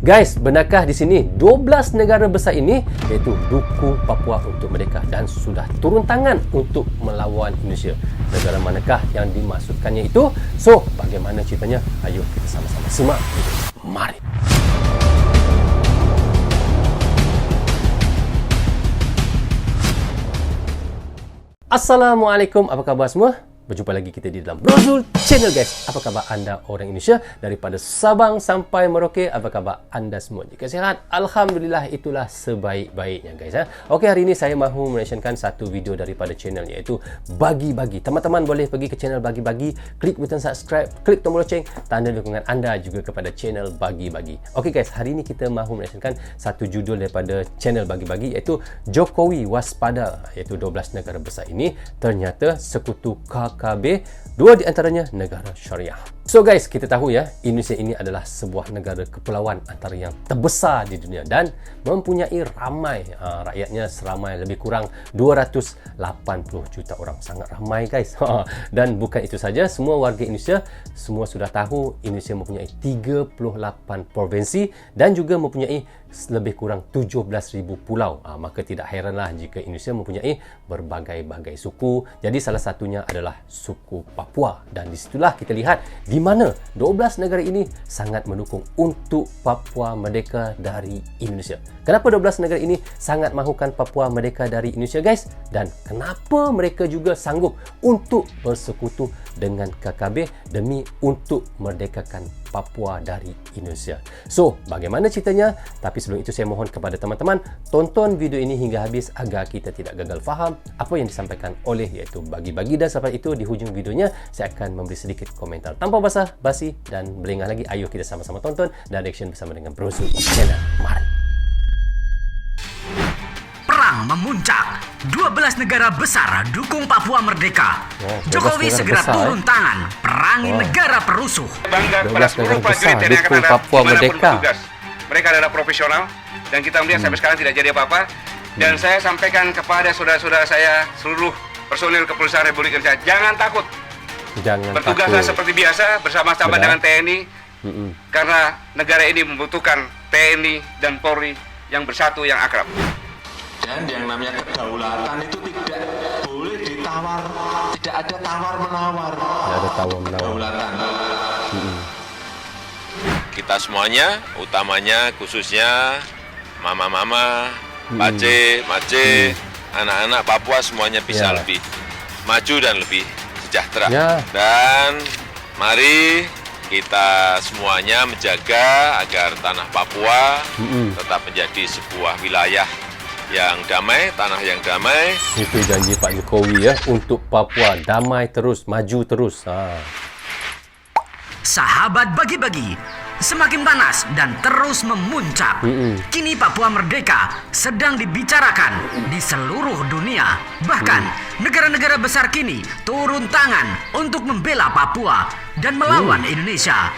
Guys, benarkah di sini 12 negara besar ini iaitu dukung Papua untuk merdeka dan sudah turun tangan untuk melawan Indonesia? Negara manakah yang dimaksudkannya itu? So, bagaimana ceritanya? Ayo kita sama-sama simak. Mari. Assalamualaikum, apa khabar semua? Berjumpa lagi kita di dalam Brozul Channel, guys. Apa khabar anda orang Indonesia daripada Sabang sampai Merauke? Apa khabar anda semua? Jika sihat, alhamdulillah, itulah sebaik-baiknya, guys. Okey, hari ini saya mahu menasyarkan satu video daripada channel, iaitu bagi-bagi. Teman-teman boleh pergi ke channel bagi-bagi, klik butang subscribe, klik tombol loceng, tanda dukungan anda juga kepada channel bagi-bagi. Okey, guys, hari ini kita mahu menasyarkan satu judul daripada channel bagi-bagi, iaitu Jokowi waspada, iaitu 12 negara besar ini ternyata sekutu KKB, dua di antaranya negara syariah. So guys, kita tahu ya, Indonesia ini adalah sebuah negara kepulauan antara yang terbesar di dunia dan mempunyai ramai rakyatnya seramai lebih kurang 280 juta orang. Sangat ramai, guys. Dan bukan itu saja, semua warga Indonesia semua sudah tahu Indonesia mempunyai 38 provinsi dan juga mempunyai lebih kurang 17,000 pulau. Maka tidak heranlah jika Indonesia mempunyai berbagai-bagai suku. Jadi salah satunya adalah suku Papua, dan disitulah kita lihat di mana 12 negara ini sangat mendukung untuk Papua merdeka dari Indonesia. Kenapa 12 negara ini sangat mahukan Papua merdeka dari Indonesia, guys? Dan kenapa mereka juga sanggup untuk bersekutu dengan KKB demi untuk merdekakan Papua dari Indonesia? So, bagaimana ceritanya? Tapi sebelum itu saya mohon kepada teman-teman, tonton video ini hingga habis agar kita tidak gagal faham apa yang disampaikan oleh iaitu bagi-bagi. Dan sampai itu di hujung videonya saya akan memberi sedikit komentar. Tanpa basa-basi dan berlengah lagi, ayo kita sama-sama tonton dan reaction bersama dengan Brozul Channel. Mari. Perang memuncak. 12 negara besar dukung Papua merdeka. Jokowi segera turun tangan perangi negara perusuh. Bangga kepada seluruh prajurit TNI Angkatan Darat dimanapun bertugas. Mereka adalah profesional dan kita melihat sampai sekarang tidak jadi apa-apa. Dan saya sampaikan kepada saudara-saudara saya, seluruh personil kepolisian Republik Indonesia, jangan takut. Bertugaslah seperti biasa bersama-sama dengan TNI, karena negara ini membutuhkan TNI dan Polri yang bersatu, yang akrab. Dan yang namanya kedaulatan itu tidak boleh ditawar, tidak ada tawar-menawar. Tidak ada tawar-menawar. Kedaulatan. Kita semuanya, utamanya khususnya mama-mama, pace, anak-anak Papua semuanya bisa lebih maju dan lebih sejahtera. Dan mari kita semuanya menjaga agar tanah Papua tetap menjadi sebuah wilayah yang damai, tanah yang damai. Itu janji Pak Jokowi ya, untuk Papua damai terus, maju terus. Sahabat bagi-bagi, semakin panas dan terus memuncak. Kini Papua merdeka sedang dibicarakan di seluruh dunia. Bahkan negara-negara besar kini turun tangan untuk membela Papua dan melawan Indonesia.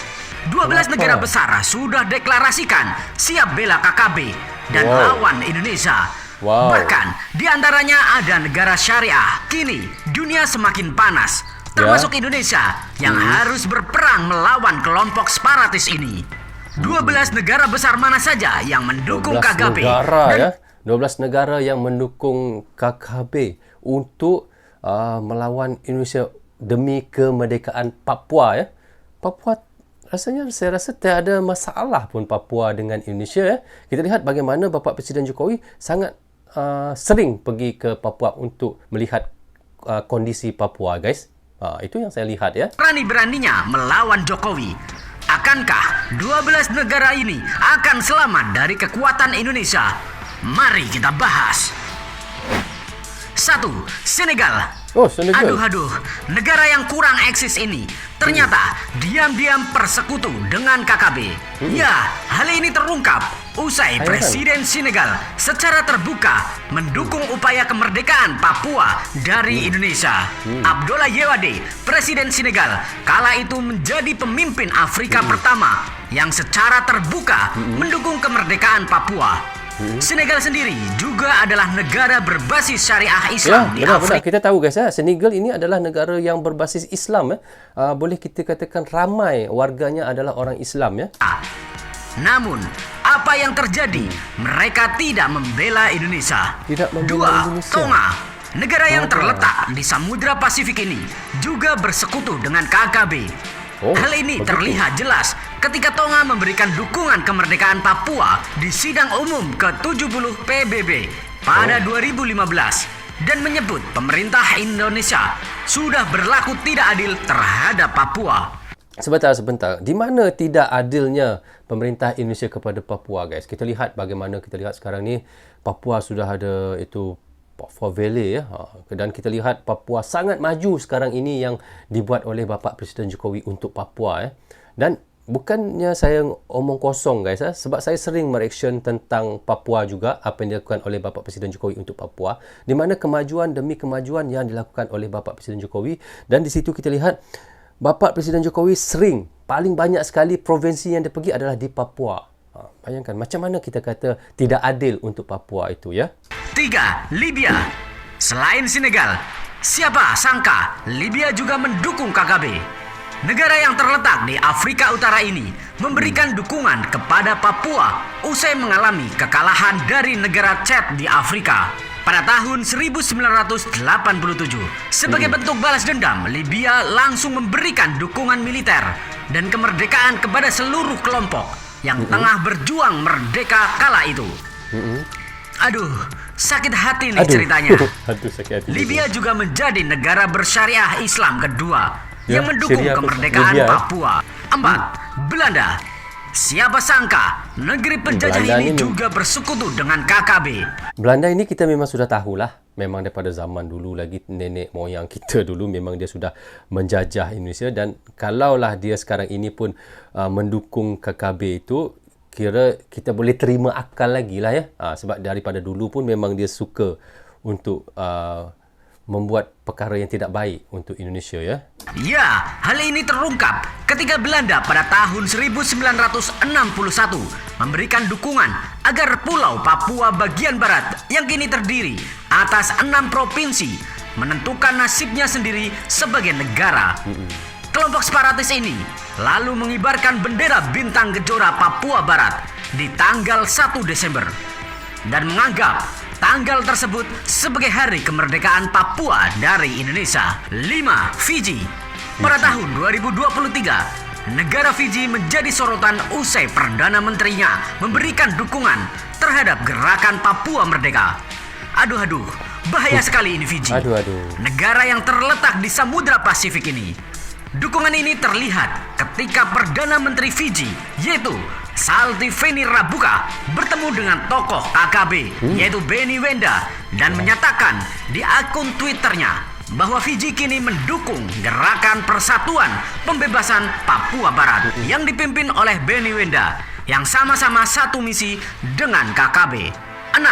12 negara besar sudah deklarasikan siap bela KKB dan lawan Indonesia. Bahkan di antaranya ada negara syariah. Kini dunia semakin panas, termasuk Indonesia yang harus berperang melawan kelompok separatis ini. 12 negara besar mana saja yang mendukung KKB? 12 negara yang mendukung KKB untuk melawan Indonesia demi kemerdekaan Papua ya. Papua rasanya saya rasa tak ada masalah pun Papua dengan Indonesia ya. Kita lihat bagaimana Bapak Presiden Jokowi sangat sering pergi ke Papua untuk melihat kondisi Papua, guys. Itu yang saya lihat ya. Berani-beraninya melawan Jokowi. Akankah 12 negara ini akan selamat dari kekuatan Indonesia? Mari kita bahas. 1. Senegal. Senegal. Aduh, negara yang kurang eksis ini ternyata diam-diam persekutu dengan KKB. Ya, hal ini terungkap usai Presiden Senegal secara terbuka mendukung upaya kemerdekaan Papua dari Indonesia. Abdoulaye Wade, Presiden Senegal, kala itu menjadi pemimpin Afrika pertama yang secara terbuka mendukung kemerdekaan Papua. Senegal sendiri juga adalah negara berbasis syariah Islam di Afrika. Kita tahu, guys ya, Senegal ini adalah negara yang berbasis Islam ya. Boleh kita katakan ramai warganya adalah orang Islam ya. Namun, apa yang terjadi? Mereka tidak membela Indonesia. Tidak membela 2. Indonesia. Tonga. Negara yang terletak di Samudra Pasifik ini juga bersekutu dengan KKB. Hal ini begitu. terlihat jelas ketika Tonga memberikan dukungan kemerdekaan Papua di sidang umum ke-70 PBB pada 2015 dan menyebut pemerintah Indonesia sudah berlaku tidak adil terhadap Papua. Sebentar. Di mana tidak adilnya pemerintah Indonesia kepada Papua, guys? Kita lihat bagaimana kita lihat sekarang ni Papua sudah ada itu Papua Valley ya. Dan kita lihat Papua sangat maju sekarang ini yang dibuat oleh Bapak Presiden Jokowi untuk Papua ya. Dan bukannya saya omong kosong, guys ya, sebab saya sering mereaction tentang Papua juga, apa yang dilakukan oleh Bapak Presiden Jokowi untuk Papua, di mana kemajuan demi kemajuan yang dilakukan oleh Bapak Presiden Jokowi. Dan di situ kita lihat Bapak Presiden Jokowi sering, paling banyak sekali provinsi yang dia pergi adalah di Papua. Bayangkan macam mana kita kata tidak adil untuk Papua itu ya. 3. Libya. Selain Senegal, siapa sangka Libya juga mendukung KKB. Negara yang terletak di Afrika Utara ini memberikan dukungan kepada Papua usai mengalami kekalahan dari negara Chad di Afrika pada tahun 1987. Sebagai bentuk balas dendam, Libya langsung memberikan dukungan militer dan kemerdekaan kepada seluruh kelompok yang tengah berjuang merdeka kala itu. Aduh, sakit hati nih ceritanya. Aduh, sakit hati. Libya juga menjadi negara bersyariah Islam kedua Ya, yang mendukung Syria kemerdekaan Libya. Papua. 4. Belanda. Siapa sangka negeri penjajah Belanda ini ini juga bersekutu dengan KKB. Belanda ini kita memang sudah tahulah, memang daripada zaman dulu lagi nenek moyang kita dulu memang dia sudah menjajah Indonesia. Dan kalaulah dia sekarang ini pun mendukung KKB itu, kira kita boleh terima akal lagi lah ya. Sebab daripada dulu pun memang dia suka untuk membuat perkara yang tidak baik untuk Indonesia ya. Ya, hal ini terungkap ketika Belanda pada tahun 1961 memberikan dukungan agar Pulau Papua bagian barat yang kini terdiri atas 6 provinsi menentukan nasibnya sendiri sebagai negara. Kelompok separatis ini lalu mengibarkan bendera bintang gejora Papua Barat di tanggal 1 Desember dan menganggap tanggal tersebut sebagai hari kemerdekaan Papua dari Indonesia. 5. Fiji. Pada tahun 2023, negara Fiji menjadi sorotan usai Perdana Menterinya memberikan dukungan terhadap gerakan Papua Merdeka. Aduh, bahaya sekali ini Fiji. Negara yang terletak di Samudra Pasifik ini. Dukungan ini terlihat ketika Perdana Menteri Fiji, yaitu Saltiveni Rabuka, bertemu dengan tokoh KKB, yaitu Benny Wenda, dan menyatakan di akun Twitternya bahwa Fiji kini mendukung gerakan persatuan pembebasan Papua Barat yang dipimpin oleh Benny Wenda, yang sama-sama satu misi dengan KKB. 6.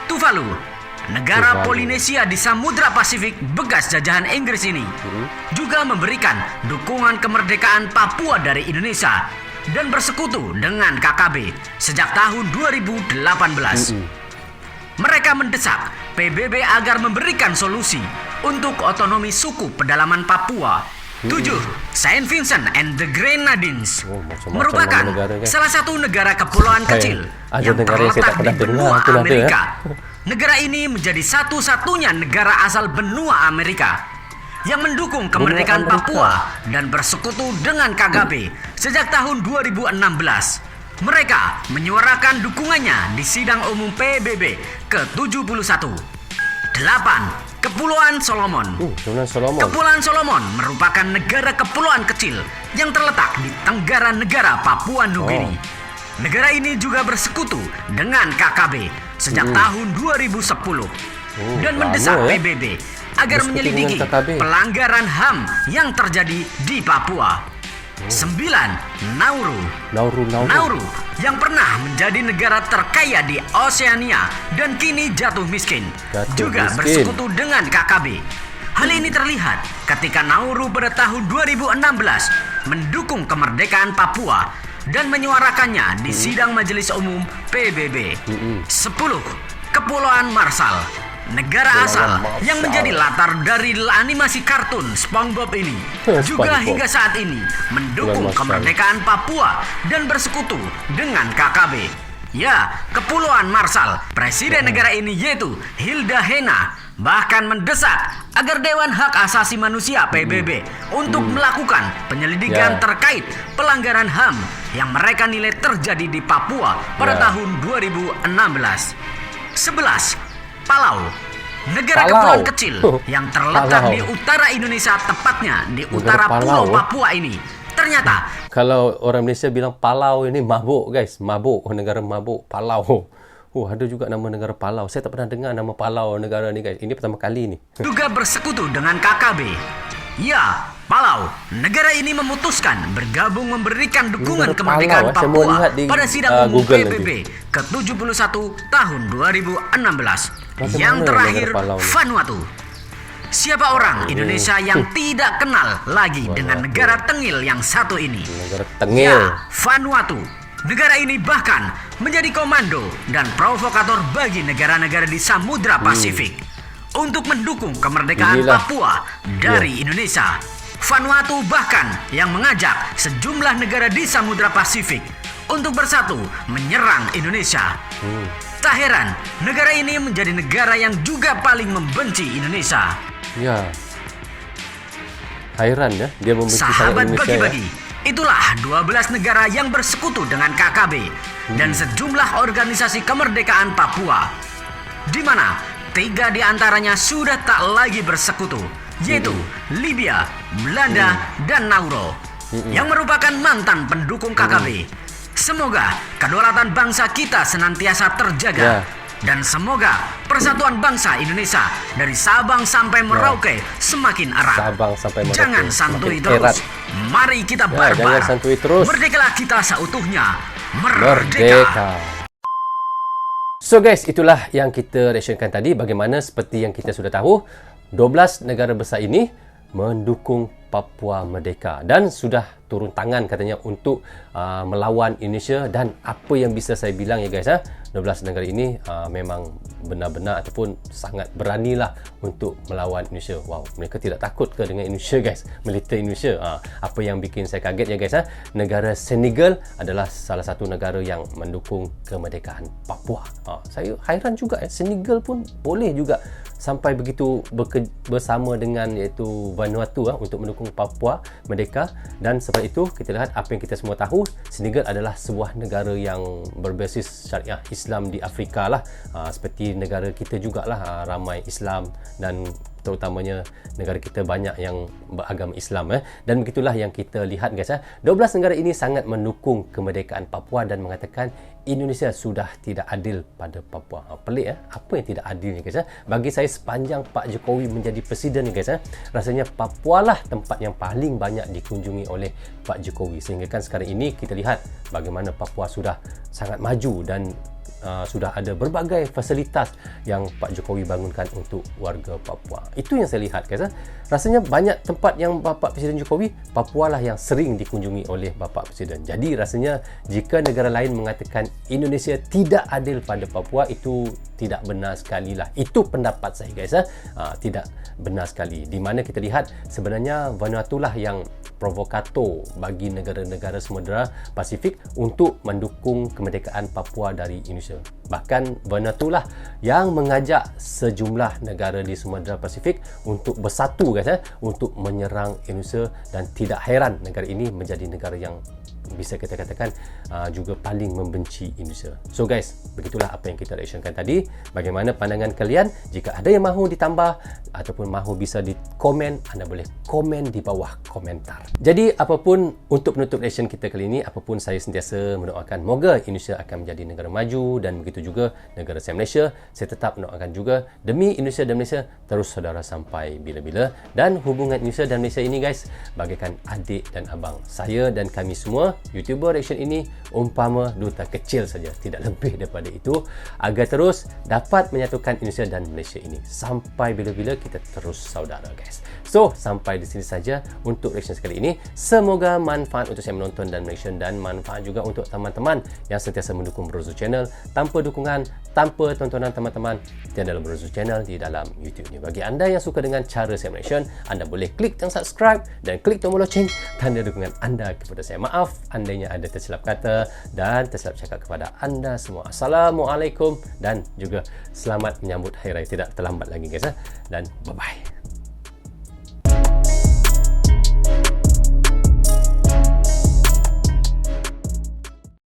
Tuvalu. Negara Polinesia di Samudra Pasifik bekas jajahan Inggris ini juga memberikan dukungan kemerdekaan Papua dari Indonesia dan bersekutu dengan KKB sejak tahun 2018. Mereka mendesak PBB agar memberikan solusi untuk otonomi suku pedalaman Papua. 7. Saint Vincent and the Grenadines merupakan salah satu negara kepulauan kecil yang terletak di benua Amerika. Negara ini menjadi satu-satunya negara asal benua Amerika yang mendukung kemerdekaan Papua dan bersekutu dengan KKB sejak tahun 2016. Mereka menyuarakan dukungannya di sidang umum PBB ke-71. 8. Kepulauan Solomon. Kepulauan Solomon merupakan negara kepulauan kecil yang terletak di tenggara negara Papua Nugini. Negara ini juga bersekutu dengan KKB sejak tahun 2010 dan mendesak PBB agar menyelidiki pelanggaran HAM yang terjadi di Papua. 9. Nauru yang pernah menjadi negara terkaya di Oseania dan kini jatuh miskin juga bersekutu dengan KKB. Hal ini terlihat ketika Nauru pada tahun 2016 mendukung kemerdekaan Papua dan menyuarakannya di sidang Majelis Umum PBB. 10. Kepulauan Marshall. negara asal yang menjadi latar dari animasi kartun SpongeBob ini juga hingga saat ini mendukung kemerdekaan Papua dan bersekutu dengan KKB. Ya, Kepulauan Marshall, presiden negara ini yaitu Hilda Hena bahkan mendesak agar Dewan Hak Asasi Manusia PBB untuk melakukan penyelidikan terkait pelanggaran HAM yang mereka nilai terjadi di Papua pada tahun 2016. 11. Palau, negara kepulauan kecil yang terletak di utara Indonesia, tepatnya di utara Pulau Papua ini. Ternyata kalau orang Malaysia bilang Palau ini mabuk guys, mabuk, negara mabuk, Palau. Ada juga nama negara Palau. Saya tak pernah dengar nama Palau negara ni guys. Ini pertama kali ni. Juga bersekutu dengan KKB. Ya, Palau, negara ini memutuskan bergabung memberikan dukungan kemerdekaan Papua pada sidang umum PBB ke-71 tahun 2016. Yang terakhir, Vanuatu. Siapa orang Indonesia yang tidak kenal lagi dengan negara tengil yang satu ini? Negara tengil. Ya, Vanuatu. Negara ini bahkan menjadi komando dan provokator bagi negara-negara di Samudra Pasifik untuk mendukung kemerdekaan Papua dari Indonesia. Vanuatu bahkan yang mengajak sejumlah negara di Samudra Pasifik untuk bersatu menyerang Indonesia. Tak heran, negara ini menjadi negara yang juga paling membenci Indonesia. Ya. Heran ya, dia membenci Sahabat Indonesia. bagi-bagi, itulah 12 negara yang bersekutu dengan KKB dan sejumlah organisasi kemerdekaan Papua, di mana 3 di antaranya sudah tak lagi bersekutu, yaitu Libya, Belanda, dan Nauru, yang merupakan mantan pendukung KKB. Semoga kedaulatan bangsa kita senantiasa terjaga. Dan semoga persatuan bangsa Indonesia dari Sabang sampai Merauke semakin erat. Sabang sampai Merauke. Jangan santuy terus. Mari kita barbar. Jangan santuy terus. Merdekalah kita seutuhnya. Merdeka. So guys, itulah yang kita reactionkan tadi. Bagaimana seperti yang kita sudah tahu, 12 negara besar ini mendukung Papua Merdeka dan sudah turun tangan katanya untuk melawan Indonesia. Dan apa yang bisa saya bilang ya guys, 12 negara ini memang benar-benar ataupun sangat beranilah untuk melawan Indonesia. Wow, mereka tidak takut ke dengan Indonesia guys, militer Indonesia. Apa yang bikin saya kaget ya guys, negara Senegal adalah salah satu negara yang mendukung kemerdekaan Papua. Saya hairan juga Senegal pun boleh juga sampai begitu bersama dengan iaitu Vanuatu untuk mendukung Papua Merdeka. Dan sebab itu kita lihat apa yang kita semua tahu, Senegal adalah sebuah negara yang berbasis syariah Islam di Afrika lah. Seperti negara kita jugalah ramai Islam dan terutamanya negara kita banyak yang beragama Islam dan begitulah yang kita lihat guys. 12 negara ini sangat mendukung kemerdekaan Papua dan mengatakan Indonesia sudah tidak adil pada Papua. Pelik apa yang tidak adil ni guys. Bagi saya sepanjang Pak Jokowi menjadi presiden ni guys, rasanya Papua lah tempat yang paling banyak dikunjungi oleh Pak Jokowi. Sehingga kan sekarang ini kita lihat bagaimana Papua sudah sangat maju dan sudah ada berbagai fasilitas yang Pak Jokowi bangunkan untuk warga Papua. Itu yang saya lihat guys. Rasanya banyak tempat yang Bapak Presiden Jokowi, Papua lah yang sering dikunjungi oleh Bapak Presiden. Jadi rasanya jika negara lain mengatakan Indonesia tidak adil pada Papua, itu tidak benar sekali lah. Itu pendapat saya guys. Tidak benar sekali. Di mana kita lihat sebenarnya Vanuatu lah yang provokator bagi negara-negara Samudra Pasifik untuk mendukung kemerdekaan Papua dari Indonesia. Bahkan Vanuatu lah yang mengajak sejumlah negara di Samudra Pasifik untuk bersatu guys, untuk menyerang Indonesia. Dan tidak heran negara ini menjadi negara yang bisa kita katakan juga paling membenci Indonesia. So guys, begitulah apa yang kita reactionkan tadi. Bagaimana pandangan kalian? Jika ada yang mahu ditambah ataupun mahu bisa di komen, anda boleh komen di bawah komentar. Jadi apapun untuk penutup reaction kita kali ini, apapun saya sentiasa mendoakan moga Indonesia akan menjadi negara maju, dan begitu juga negara saya Malaysia. Saya tetap mendoakan juga demi Indonesia dan Malaysia terus saudara sampai bila-bila. Dan hubungan Indonesia dan Malaysia ini guys bagaikan adik dan abang. Saya dan kami semua YouTuber reaction ini umpama duta kecil saja, tidak lebih daripada itu, agar terus dapat menyatukan Indonesia dan Malaysia ini sampai bila-bila kita terus saudara guys. So, sampai di sini saja untuk reaction sekali ini. Semoga manfaat untuk saya menonton dan reaction, dan manfaat juga untuk teman-teman yang sentiasa mendukung Bro Zul Channel. Tanpa dukungan, tanpa tontonan teman-teman, tiada Bro Zul Channel di dalam YouTube ini. Bagi anda yang suka dengan cara saya reaction, anda boleh klik dan subscribe dan klik tombol loceng, tanda dukungan anda kepada saya. Maaf andainya ada tersilap kata dan tersilap cakap kepada anda semua. Assalamualaikum dan juga selamat menyambut Hari Raya tidak terlambat lagi guys, dan bye-bye.